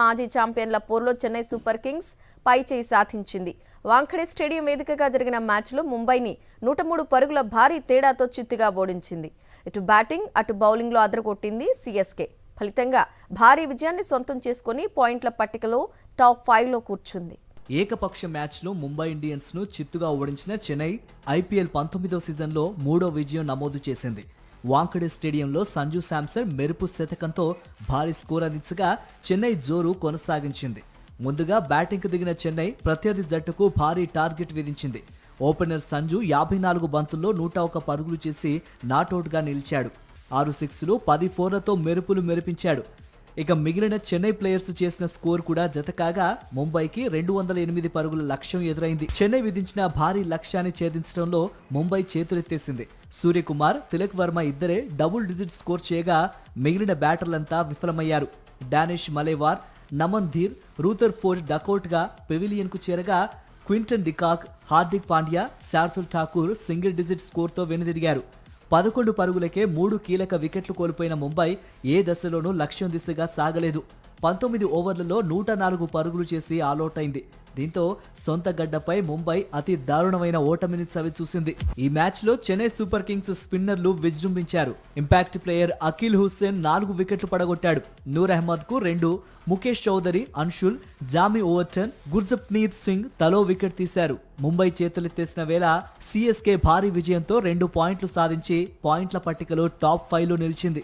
మాజీ ఛాంపియన్ల పోరులో Chennai Super Kings పైచేయి సాధించింది. వాంఖడే స్టేడియం వేదికగా జరిగిన మ్యాచ్లో ముంబైని 103 పరుగుల భారీ తేడాతో చిత్తుగా ఓడించింది. ఇటు బ్యాటింగ్ అటు బౌలింగ్లో అదరగొట్టింది సిఎస్కే. ఫలితంగా భారీ విజయాన్ని సొంతం చేసుకుని పాయింట్ల పట్టికలో టాప్ 5లో కూర్చుంది. ఏకపక్ష మ్యాచ్లో ముంబై ఇండియన్స్ ను చిత్తుగా ఓడించిన చెన్నై ఐపీఎల్ 19వ సీజన్లో 3వ విజయం నమోదు చేసింది. వాంఖడే స్టేడియంలో సంజు శాంసన్ మెరుపు శతకంతో భారీ స్కోర్ అందించగా చెన్నై జోరు కొనసాగించింది. ముందుగా బ్యాటింగ్కు దిగిన చెన్నై ప్రత్యర్థి జట్టుకు భారీ టార్గెట్ విధించింది. ఓపెనర్ సంజు 54 బంతుల్లో 101 పరుగులు చేసి నాటౌట్గా నిలిచాడు. 6 సిక్స్లు 10 ఫోర్లతో మెరుపులు మెరిపించాడు. ఇక మిగిలిన చెన్నై ప్లేయర్స్ చేసిన స్కోర్ కూడా జతకాగా ముంబైకి 208 పరుగుల లక్ష్యం ఎదురైంది. చెన్నై విధించిన భారీ లక్ష్యాన్ని ఛేదించడంలో ముంబై చేతులెత్తేసింది. సూర్యకుమార్, తిలక్ వర్మ ఇద్దరే డబుల్ డిజిట్ స్కోర్ చేయగా మిగిలిన బ్యాటర్లంతా విఫలమయ్యారు. డానిష్ మలేవార్, నమన్ ధీర్, రూథర్ ఫోర్డ్ డకౌట్గా పెవిలియన్కు చేరగా Quinton de Kock, Hardik Pandya, Shardul Thakur single digit స్కోర్తో వెనుదిరిగారు. 11 పరుగులకే 3 కీలక వికెట్లు కోల్పోయిన ముంబై ఏ దశలోనూ లక్ష్యం దిశగా సాగలేదు. 19 ఓవర్లలో 104 పరుగులు చేసి ఆలౌట్ అయింది. దీంతో సొంత గడ్డపై ముంబై అతి దారుణమైన ఓటమిని చవిచూసింది. ఈ మ్యాచ్లో చెన్నై సూపర్ కింగ్స్ స్పిన్నర్లు విజృంభించారు. ఇంపాక్ట్ ప్లేయర్ అఖిల్ హుస్సేన్ 4 వికెట్లు పడగొట్టాడు. నూర్ అహ్మద్కు 2, ముఖేష్ చౌదరి, అన్షుల్, జామీ ఓవర్టన్, గుర్జప్నీత్ సింగ్ తలో వికెట్ తీశారు. ముంబై చేతులెత్తేసిన వేళ సిఎస్కే భారీ విజయంతో 2 పాయింట్లు సాధించి పాయింట్ల పట్టికలో టాప్ 5లో నిలిచింది.